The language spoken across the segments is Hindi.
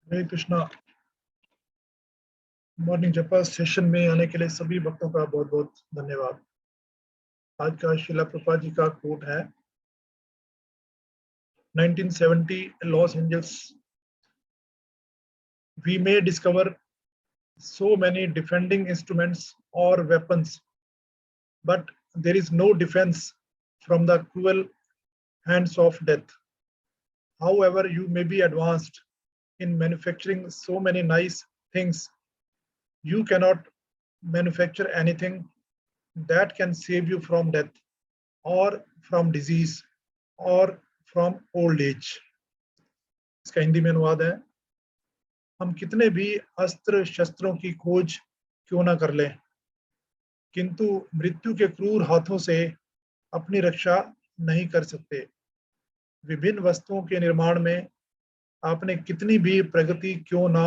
हरे कृष्णा। मॉर्निंग जपा सेशन में आने के लिए सभी भक्तों का बहुत बहुत धन्यवाद। आज का शिला प्रभुपाद जी का कोट है 1970 Los Angeles. We may discover so many defending instruments or weapons, but there is no defense from the cruel hands of death. However, you may be advanced in manufacturing so many nice things, you cannot manufacture anything that can save you from death or from disease or from old age. इसका हिंदी में अनुवाद है, हम कितने भी अस्त्र शस्त्रों की खोज क्यों ना कर लें, किंतु मृत्यु के क्रूर हाथों से अपनी रक्षा नहीं कर सकते। विभिन्न वस्तुओं के निर्माण में आपने कितनी भी प्रगति क्यों ना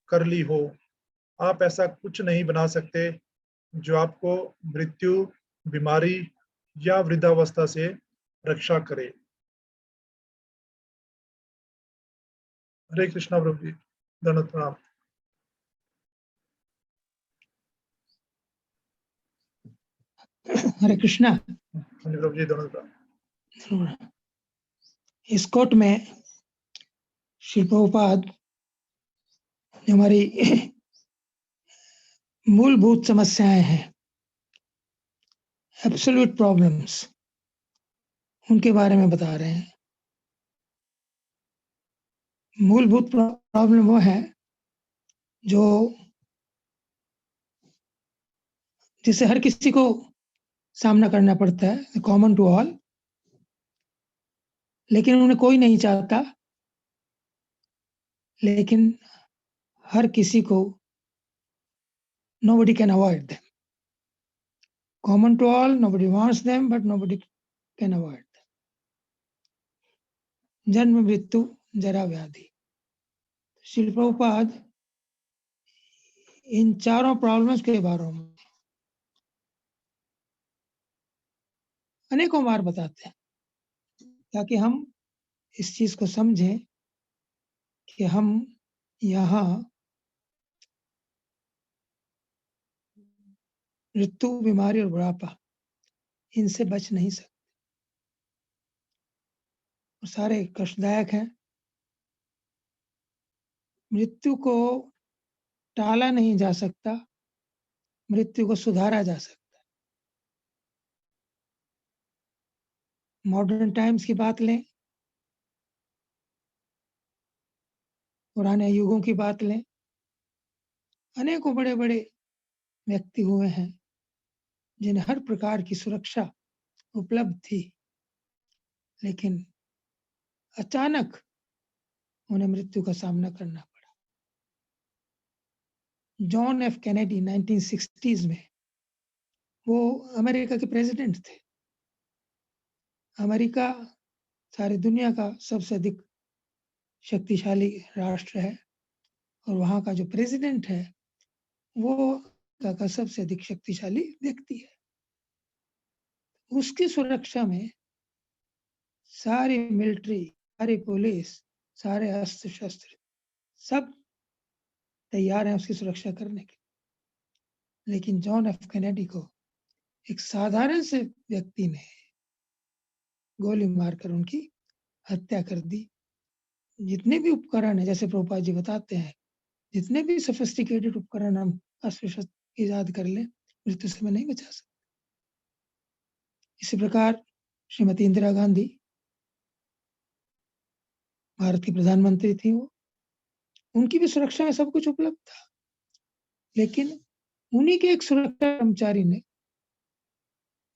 कर ली हो, आप ऐसा कुछ नहीं बना सकते जो आपको मृत्यु, बीमारी या वृद्धावस्था से रक्षा करे। हरे कृष्णा प्रभु जी, दंडवत प्रणाम। हरे कृष्णा। प्रभु जी, दंडवत प्रणाम। इस कोट में श्री प्रभुपाद हमारी मूलभूत समस्याएं हैं, एब्सोल्यूट प्रॉब्लम्स, उनके बारे में बता रहे हैं। मूलभूत प्रॉब्लम वो है जो जिसे हर किसी को सामना करना पड़ता है, कॉमन टू ऑल, लेकिन उन्हें कोई नहीं चाहता, लेकिन हर किसी को nobody can avoid them. Common to all, nobody wants them, but nobody can avoid them. जन्म, मृत्यु, जरा, व्याधि। श्री प्रभुपाद इन चारों प्रॉब्लम्स के बारे में अनेकों बार बताते हैं ताकि हम इस चीज को समझें कि हम यहाँ मृत्यु, बीमारी और बुढ़ापा, इनसे बच नहीं सकते। सारे कष्टदायक हैं। मृत्यु को टाला नहीं जा सकता, मृत्यु को सुधारा जा सकता है। मॉडर्न टाइम्स की बात लें, पुराने युगों की बात लें, अनेकों बड़े बड़े व्यक्ति हुए हैं जिन्हें हर प्रकार की सुरक्षा उपलब्ध थी, लेकिन अचानक उन्हें मृत्यु का सामना करना पड़ा। जॉन एफ कैनेडी 1960s में वो अमेरिका के प्रेसिडेंट थे। अमेरिका सारी दुनिया का सबसे अधिक शक्तिशाली राष्ट्र है और वहाँ का जो प्रेसिडेंट है वो का सबसे अधिक शक्तिशाली व्यक्ति है। उसकी सुरक्षा में सारी मिलिट्री, सारी पुलिस, सारे अस्त्र शस्त्र सब तैयार हैं उसकी सुरक्षा करने के। लेकिन जॉन एफ कैनेडी को एक साधारण से व्यक्ति ने गोली मारकर उनकी हत्या कर दी। जितने भी उपकरण है, जैसे प्रभुपाद जी बताते हैं, जितने भी सोफिस्टिकेटेड उपकरण हम अस्त्र शस्त्र ईजाद कर ले, मृत्यु से नहीं बचा सकते। इसी प्रकार श्रीमती इंदिरा गांधी भारत की प्रधानमंत्री थी, वो उनकी भी सुरक्षा में सब कुछ उपलब्ध था, लेकिन उन्हीं के एक सुरक्षा कर्मचारी ने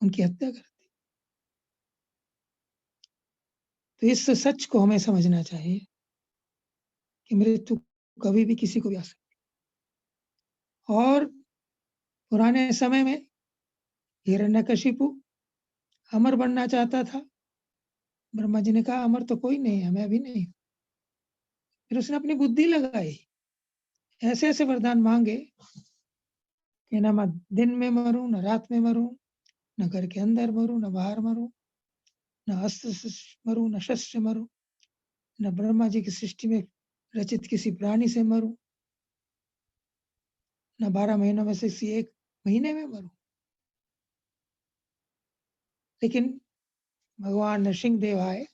उनकी हत्या कर दी। तो इस सच को हमें समझना चाहिए कि मृत्यु कभी भी किसी को भी आ सकती। और पुराने समय में हिरण्यकशिपु अमर बनना चाहता था। ब्रह्मा जी ने कहा अमर तो कोई नहीं है, मैं अभी नहीं। फिर उसने अपनी बुद्धि लगाई, ऐसे ऐसे वरदान मांगे कि न मैं दिन में मरूं, न रात में मरूं, न घर के अंदर मरूं, न बाहर मरूं, न अस्त्र से मरूं, न शस्त्र से मरूं, न ब्रह्मा जी की सृष्टि में रचित किसी प्राणी से मरूं, न 12 महीनों में से किसी एक महीने में मरूं। लेकिन भगवान नरसिंहदेव आए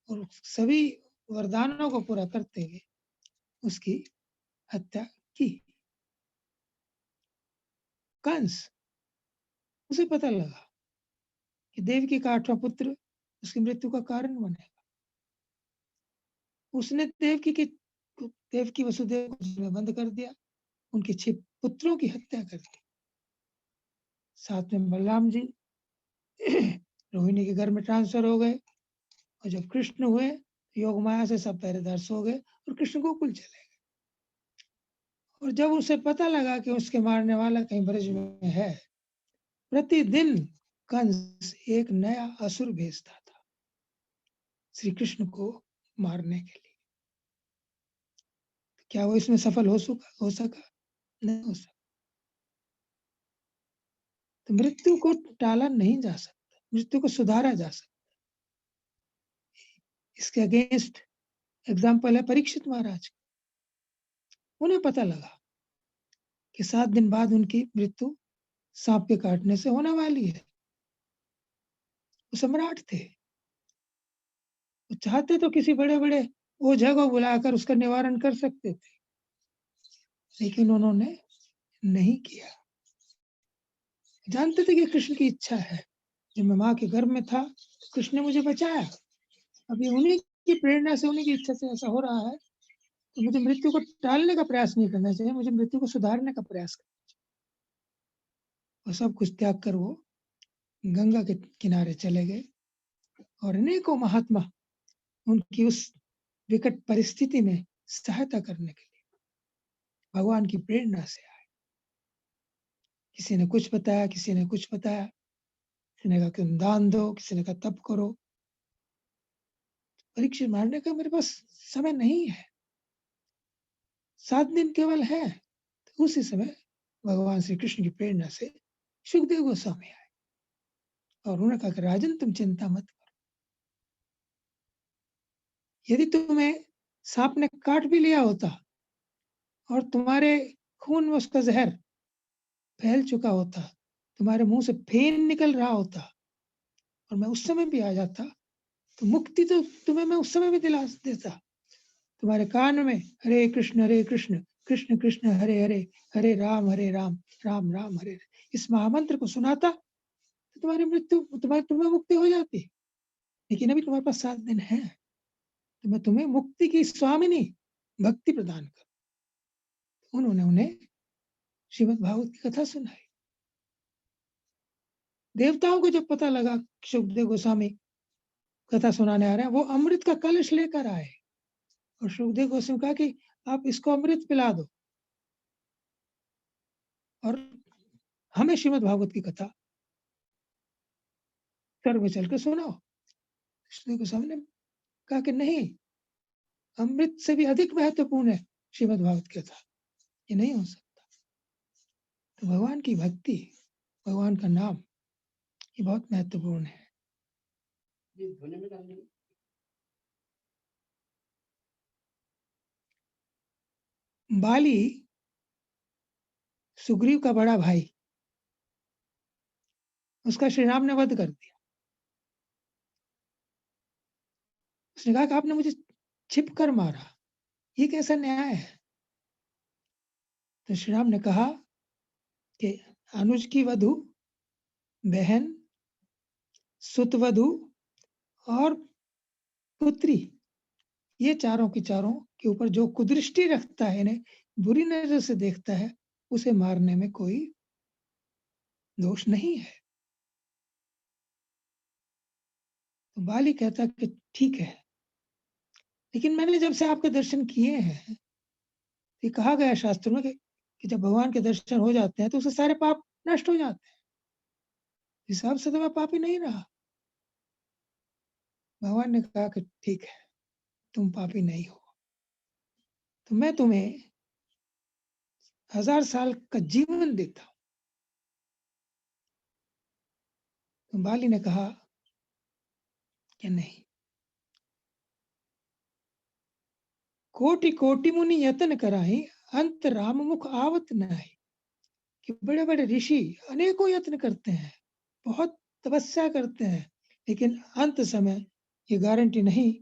और सभी वरदानों को पूरा करते हुए उसकी हत्या की। कंस, उसे पता लगा कि देवकी का 8वां पुत्र उसकी मृत्यु का कारण बनेगा। उसने देवकी वसुदेव को जेल में बंद कर दिया, उनके 6 पुत्रों की हत्या कर दी। साथ में बलराम जी रोहिणी के घर में ट्रांसफर हो गए, और जब कृष्ण हुए योग माया से सब पहरेदार सो गए और कृष्ण गोकुल चले गए। और जब उसे पता लगा कि उसके मारने वाला कहीं ब्रज में है, प्रतिदिन कंस एक नया असुर भेजता था श्री कृष्ण को मारने के लिए। क्या वो इसमें सफल हो सका? नहीं हो सका। तो मृत्यु को टाला नहीं जा सकता, मृत्यु को सुधारा जा सकता। इसके अगेंस्ट एग्जाम्पल है परीक्षित महाराज। उन्हें पता लगा कि 7 दिन बाद उनकी मृत्यु सांप के काटने से होने वाली है। वो सम्राट थे, वो चाहते तो किसी बड़े बड़े ओझा को बुलाकर उसका निवारण कर सकते थे, लेकिन उन्होंने नहीं किया। जानते थे कि कृष्ण की इच्छा है। जब मैं माँ के गर्भ में था तो कृष्ण ने मुझे बचाया। अभी उन्हीं की प्रेरणा से, उन्हीं की इच्छा से ऐसा हो रहा है, तो मुझे मृत्यु को टालने का प्रयास नहीं करना चाहिए, मुझे मृत्यु को सुधारने का प्रयास करना चाहिए। और सब कुछ त्याग कर वो गंगा के किनारे चले गए, और अनेकों महात्मा उनकी उस विकट परिस्थिति में सहायता करने के लिए भगवान की प्रेरणा से आए। किसी ने कुछ बताया, किसी ने कुछ बताया, किसी ने कहा कि तुम दान दो, किसी ने कहा तप करो। परीक्षित मारने का मेरे पास समय नहीं है, 7 दिन केवल है। तो उसी समय भगवान श्री कृष्ण की प्रेरणा से सुखदेव गोस्वामी आए और उन्होंने कहा कि राजन तुम चिंता मत करो, यदि तुम्हें सांप ने काट भी लिया होता और तुम्हारे खून में उसका जहर फैल चुका होता, तुम्हारे मुंह से फेन निकल रहा होता, और मैं उस समय भी आ जाता, तो मुक्ति तो तुम्हें मैं उस समय भी दिला देता। तुम्हारे कान में हरे कृष्ण कृष्ण कृष्ण हरे हरे, हरे राम राम राम हरे हरे, इस महामंत्र को सुनाता तो तुम्हें मुक्ति हो जाती। लेकिन अभी तुम्हारे पास 7 दिन है, तो मैं तुम्हें मुक्ति की स्वामिनी भक्ति प्रदान कर। उन्होंने उन्हें श्रीमद् भागवत की कथा सुनाई। देवताओं को जब पता लगा सुखदेव गोस्वामी कथा सुनाने आ रहे हैं, वो अमृत का कलश लेकर आए और सुखदेव गोस्वामी कहा कि आप इसको अमृत पिला दो और हमें श्रीमद् भागवत की कथा स्वर्ग में चलकर सुनाओ। सुखदेव गोस्वामी ने कहा कि नहीं, अमृत से भी अधिक महत्वपूर्ण है श्रीमद् भागवत की कथा, ये नहीं हो सकता। तो भगवान की भक्ति, भगवान का नाम, ये बहुत महत्वपूर्ण है। बाली सुग्रीव का बड़ा भाई, उसका श्री राम ने वध कर दिया। उसने कहा कि आपने मुझे छिप कर मारा, ये कैसा न्याय है? तो श्री राम ने कहा कि अनुज की वधु, बहन, सुतवधु और पुत्री, ये चारों की चारों के ऊपर जो कुदृष्टि रखता है, इन्हें बुरी नजर से देखता है, उसे मारने में कोई दोष नहीं है। तो बाली कहता कि ठीक है, लेकिन मैंने जब से आपके दर्शन किए हैं, ये कहा गया शास्त्र में कि जब भगवान के दर्शन हो जाते हैं तो उससे सारे पाप नष्ट हो जाते हैं। हिसाब से तो मैं पापी नहीं रहा। भगवान ने कहा कि ठीक है, तुम पापी नहीं हो, तो मैं तुम्हें 1000 साल का जीवन देता हूं। तो बाली ने कहा कि नहीं, कोटि कोटि मुनि यतन कराई, अंत राम मुख आवत नाही। कि बड़े बड़े ऋषि अनेकों यत्न करते हैं, बहुत तपस्या करते हैं, लेकिन अंत समय ये गारंटी नहीं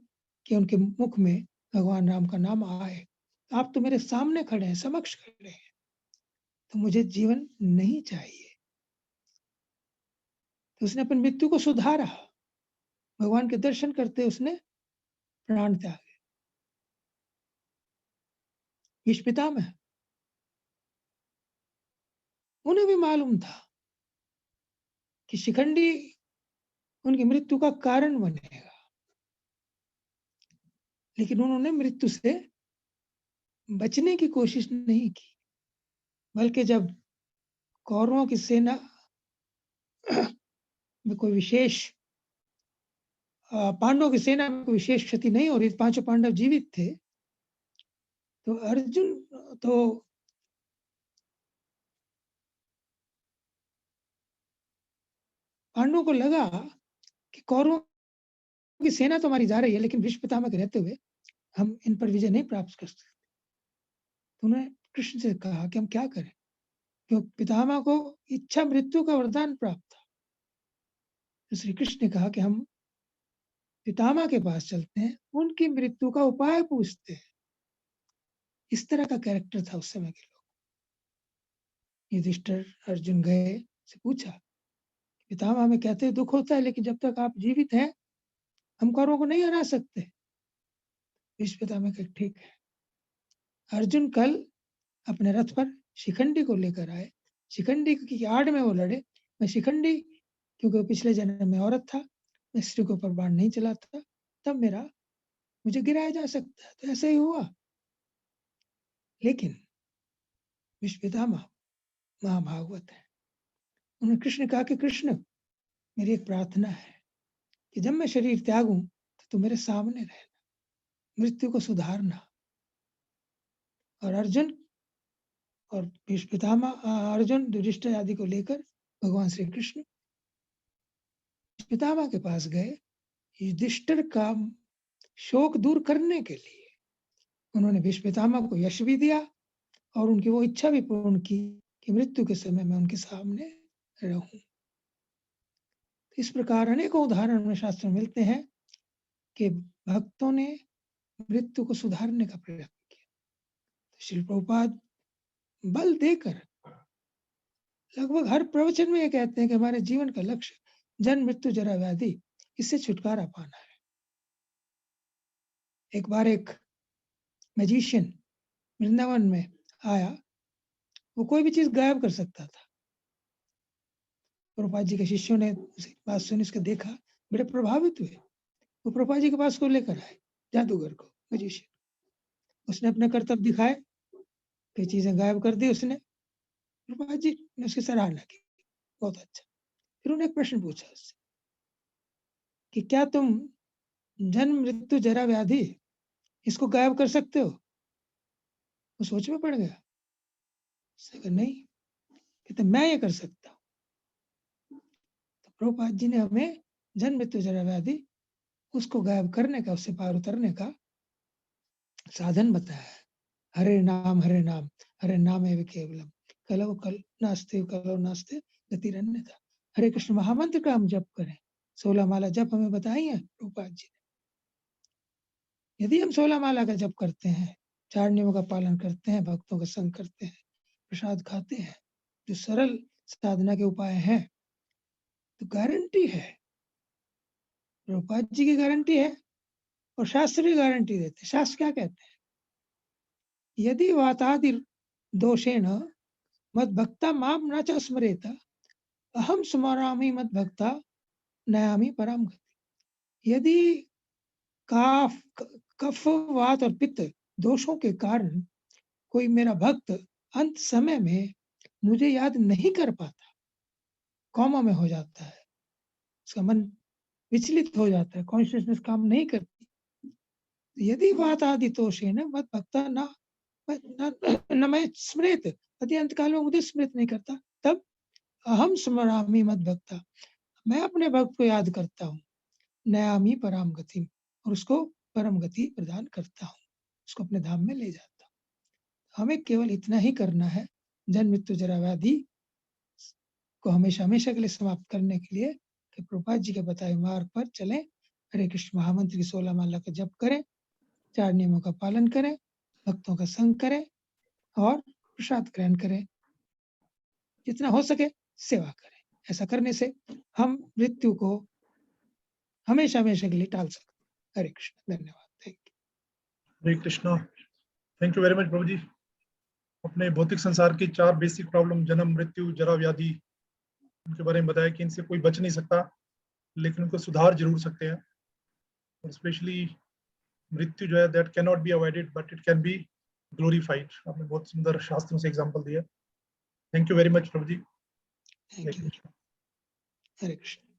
कि उनके मुख में भगवान राम का नाम आए। आप तो मेरे सामने खड़े हैं, समक्ष खड़े हैं, तो मुझे जीवन नहीं चाहिए। तो उसने अपनी मृत्यु को सुधारा, भगवान के दर्शन करते उसने प्राण त्यागे। भीष्म पितामह, उन्हें भी मालूम था कि शिखंडी उनकी मृत्यु का कारण बनेगा, लेकिन उन्होंने मृत्यु से बचने की कोशिश नहीं की, बल्कि जब कौरवों की सेना में कोई विशेष पांडवों की सेना में कोई विशेष क्षति नहीं हो रही, पांचों पांडव जीवित थे, तो अर्जुन तो पांडवों को लगा कि कौरवों की सेना तो हमारी जा रही है, लेकिन भीष्म पितामह के रहते हुए हम इन पर विजय नहीं प्राप्त कर सकते। तो उन्होंने कृष्ण से कहा कि हम क्या करें, क्योंकि पितामह को इच्छा मृत्यु का वरदान प्राप्त था। तो श्री कृष्ण ने कहा कि हम पितामह के पास चलते हैं, उनकी मृत्यु का उपाय पूछते हैं। इस तरह का कैरेक्टर था उस समय के लोग। युधिष्ठिर अर्जुन गए, से पूछा, पितामह हमें कहते दुख होता है, लेकिन जब तक आप जीवित हैं हम कौरवों को नहीं हरा सकते। भीष्म पितामह कहा ठीक है। अर्जुन कल अपने रथ पर शिखंडी को लेकर आए, शिखंडी की आड़ में वो लड़े। मैं शिखंडी, क्योंकि वो पिछले जन्म में औरत था, मैं स्त्री के ऊपर बाण नहीं चलाता, तब मुझे गिराया जा सकता है। तो ऐसे ही हुआ। लेकिन भीष्म पितामह महाभागवत है, उन्होंने कृष्ण कहा कि कृष्ण, मेरी एक प्रार्थना है कि जब मैं शरीर त्यागूं तो तू मेरे सामने रहना, मृत्यु को सुधारना। और अर्जुन और भीष्म पितामह अर्जुन युधिष्ठिर आदि को लेकर भगवान श्री कृष्ण पितामह के पास गए। युधिष्ठिर का शोक दूर करने के लिए उन्होंने भीष्म पितामह को यश भी दिया और उनकी वो इच्छा भी पूर्ण की कि मृत्यु के समय में उनके सामने रहूं। इस प्रकार अनेकों उदाहरण में शास्त्र में मिलते हैं कि भक्तों ने मृत्यु को सुधारने का प्रयत्न किया। तो श्रील प्रभुपाद बल देकर लगभग हर प्रवचन में ये कहते हैं कि हमारे जीवन का लक्ष्य जन्म मृत्यु जरा व्याधि, इससे छुटकारा पाना है। एक बार एक मैजिशियन वृंदावन में आया, वो कोई भी चीज गायब कर सकता था। प्रभुपाद जी के शिष्यों ने उसकी बात सुनी, उसको देखा, बड़े प्रभावित हुए। वो प्रभुपाद जी के पास को लेकर आए जादूगर को, मैजिशियन। उसने अपने कर्तव्य दिखाए, कई चीजें गायब कर दी उसने। प्रभुपाद जी ने उसकी सराहना की, बहुत अच्छा। फिर उन्होंने एक प्रश्न पूछा उससे कि क्या तुम जन्म मृत्यु जरा व्याधि इसको गायब कर सकते हो? वो सोच में पड़ गया। उसने कहा नहीं, कहते मैं ये कर सकता हूँ। तो प्रभुपाद जी ने हमें जन्म मृत्यु जरा व्याधि उसको गायब करने का, उससे पार उतरने का साधन बताया है। हरे नाम हरे नाम एव केवलम कलौ कल नास्ते गतिरन्यथा। हरे कृष्ण महामंत्र का हम जप करें, 16 माला जप हमें बताई है प्रभुपाद जी ने। यदि हम 16 माला का जप करते हैं, 4 नियमों का पालन करते हैं, भक्तों का संग करते हैं, प्रसाद खाते हैं, जो सरल साधना के उपाय हैं, तो गारंटी है, प्रभुपाद जी की गारंटी है और शास्त्र भी गारंटी देते हैं। शास्त्र क्या कहते हैं? यदि वातादि दोषेण मद भक्ता माम न च स्मरेत अहम स्मरामि मद भक्ता नयामि परम गति। यदि काफ कफ वात और पित्त दोषों के कारण कोई मेरा भक्त अंत समय में मुझे याद नहीं कर पाता, कॉमा में हो जाता है, उसका मन विचलित हो जाता है, कॉन्शियसनेस काम नहीं करती, यदि बात आदि दोषेण मद भक्ता न मैं स्मृत, यदि अंतकाल में मुझे स्मृत नहीं करता, तब अहम स्मरामि मद भक्ता, मैं अपने भक्त को याद करता हूँ, नयामि परम गति, और उसको परम गति प्रदान करता हूँ। उसको अपने धाम में ले जाता हूँ। हमें केवल इतना ही करना है, जन्म मृत्यु जरा व्याधि को हमेशा हमेशा के लिए समाप्त करने के लिए कि प्रभुपाद जी के बताए मार्ग पर चलें, हरे कृष्ण महामंत्र की 16 माला का जप करें, 4 नियमों का पालन करें, भक्तों का संग करें और प्रसाद ग्रहण करें, जितना हो सके सेवा करें। ऐसा करने से हम मृत्यु को हमेशा हमेशा के लिए टाल सकते हैं। हरे कृष्ण, धन्यवाद, thank you. Hare Krishna, thank you very much प्रभु जी। अपने भौतिक संसार की 4 बेसिक प्रॉब्लम, जन्म मृत्यु जरा व्याधि, उनके बारे में बताया कि इनसे कोई बच नहीं सकता, लेकिन उनको सुधार जरूर सकते हैं। और स्पेशली मृत्यु जो है that can not be avoided but it can be glorified. आपने बहुत सुंदर शास्त्रों से एग्जांपल दिया। Thank you very much Prabhu ji. Thank you. Hare Krishna.